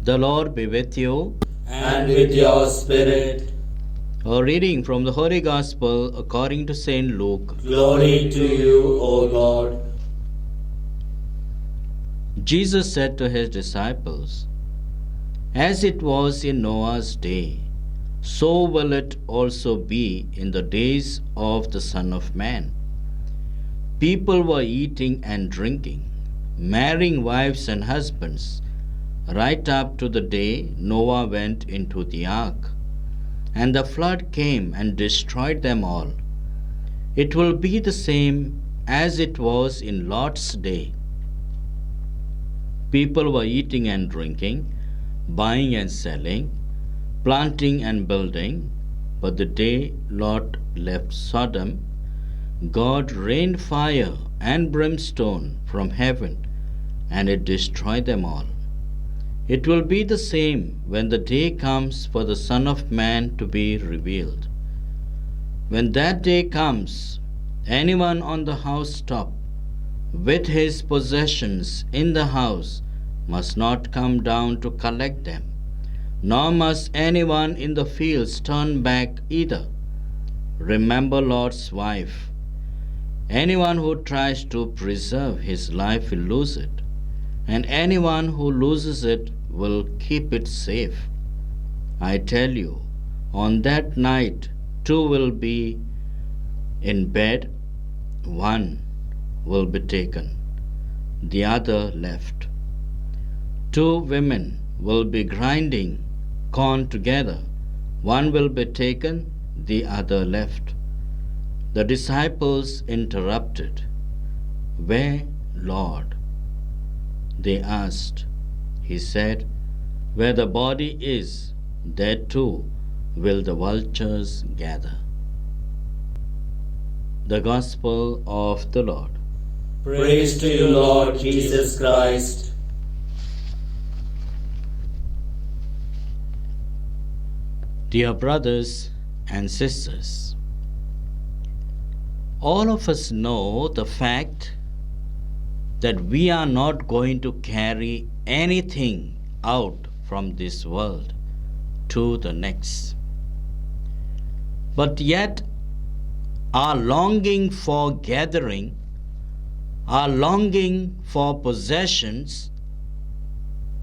The Lord be with you. And with your spirit. A reading from the Holy Gospel according to St. Luke. Glory to you, O God. Jesus said to his disciples, "As it was in Noah's day, so will it also be in the days of the Son of Man. People were eating and drinking, marrying wives and husbands, right up to the day Noah went into the ark, and the flood came and destroyed them all. It will be the same as it was in Lot's day. People were eating and drinking, buying and selling, planting and building, but the day Lot left Sodom, God rained fire and brimstone from heaven, and it destroyed them all. It will be the same when the day comes for the Son of Man to be revealed. When that day comes, anyone on the housetop with his possessions in the house must not come down to collect them, nor must anyone in the fields turn back either. Remember Lot's wife. Anyone who tries to preserve his life will lose it, and anyone who loses it will keep it safe. I tell you, on that night two will be in bed, one will be taken, the other left. Two women will be grinding corn together, one will be taken, the other left." The disciples interrupted. "Where, Lord?" they asked. He said, "Where the body is, there too will the vultures gather." The Gospel of the Lord. Praise to you, Lord Jesus Christ. Dear brothers and sisters, all of us know the fact that we are not going to carry anything out from this world to the next. But yet, our longing for gathering, our longing for possessions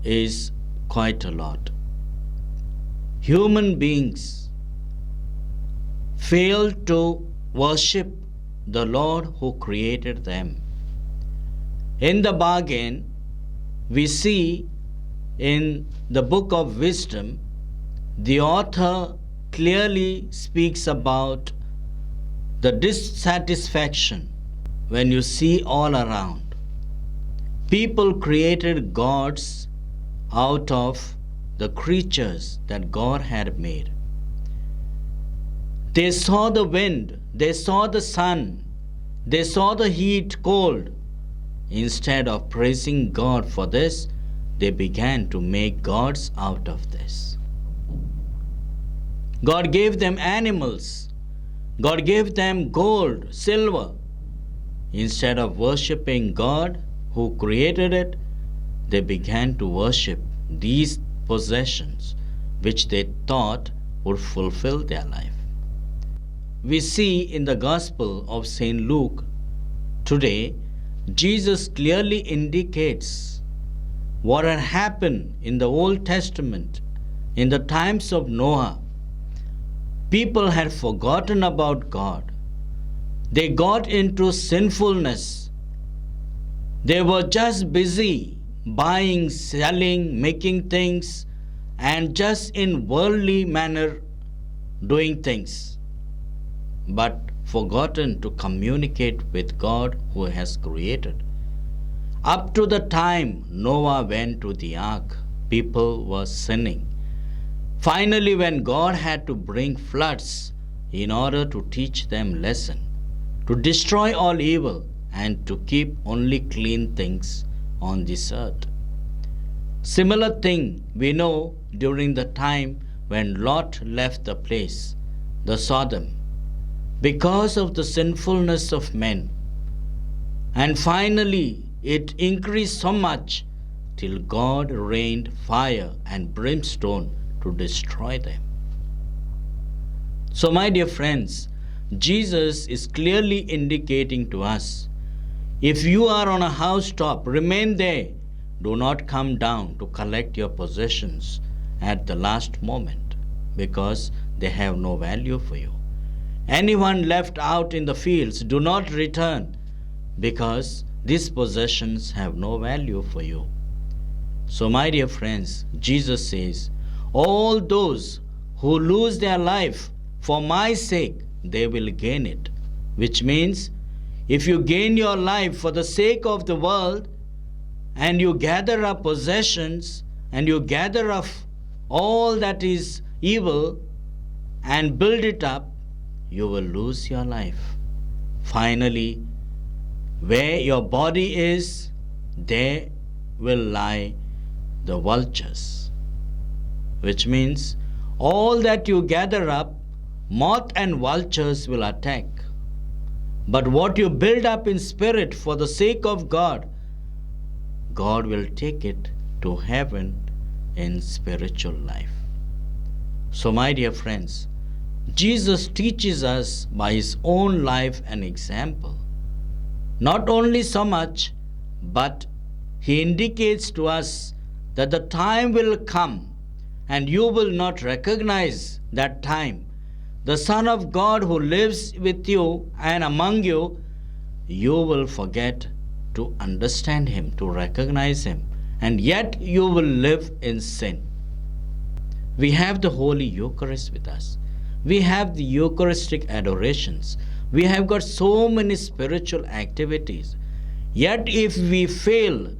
is quite a lot. Human beings fail to worship the Lord who created them. In the bargain, we see in the book of wisdom, the author clearly speaks about the dissatisfaction when you see all around. People created gods out of the creatures that God had made. They saw the wind, they saw the sun, they saw the heat, cold. Instead of praising God for this, they began to make gods out of this. God gave them animals. God gave them gold, silver. Instead of worshiping God who created it, they began to worship these possessions which they thought would fulfill their life. We see in the Gospel of St. Luke today, Jesus clearly indicates what had happened in the Old Testament in the times of Noah. People had forgotten about God. They got into sinfulness. They were just busy buying, selling, making things, and just in worldly manner doing things, but forgotten to communicate with God who has created. Up to the time Noah went to the ark, people were sinning. Finally, when God had to bring floods in order to teach them lesson, to destroy all evil and to keep only clean things on this earth. Similar thing we know during the time when Lot left the place, the Sodom, because of the sinfulness of men. And finally, it increased so much till God rained fire and brimstone to destroy them. So, my dear friends, Jesus is clearly indicating to us, if you are on a housetop, remain there. Do not come down to collect your possessions at the last moment, because they have no value for you. Anyone left out in the fields, do not return, because these possessions have no value for you. So, my dear friends, Jesus says, all those who lose their life for my sake, they will gain it. Which means, if you gain your life for the sake of the world, and you gather up possessions, and you gather up all that is evil, and build it up, you will lose your life. Finally, where your body is, there will lie the vultures. Which means, all that you gather up, moth and vultures will attack. But what you build up in spirit for the sake of God, God will take it to heaven in spiritual life. So, my dear friends, Jesus teaches us by his own life and example. Not only so much, but he indicates to us that the time will come and you will not recognize that time. The Son of God who lives with you and among you, you will forget to understand him, to recognize him, and yet you will live in sin. We have the Holy Eucharist with us. We have the Eucharistic adorations. We have got so many spiritual activities. Yet if we fail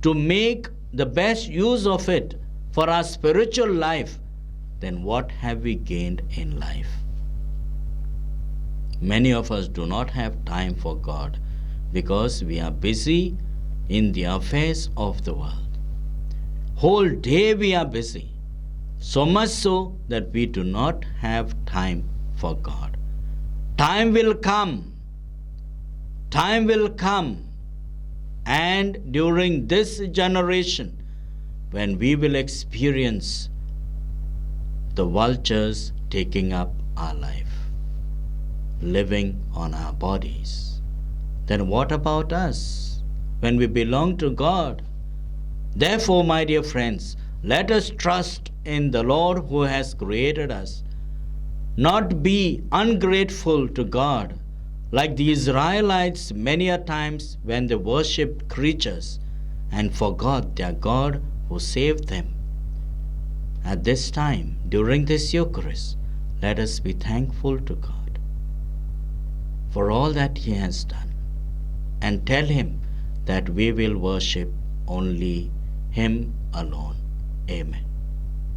to make the best use of it for our spiritual life, then what have we gained in life? Many of us do not have time for God because we are busy in the affairs of the world. Whole day we are busy, so much so that we do not have time for God. Time will come, and during this generation, when we will experience the vultures taking up our life, living on our bodies, then what about us when we belong to God? Therefore, my dear friends, let us trust in the Lord who has created us, not be ungrateful to God like the Israelites many a times when they worshipped creatures and forgot their God who saved them. At this time, during this Eucharist, let us be thankful to God for all that he has done, and tell him that we will worship only him alone. Amen.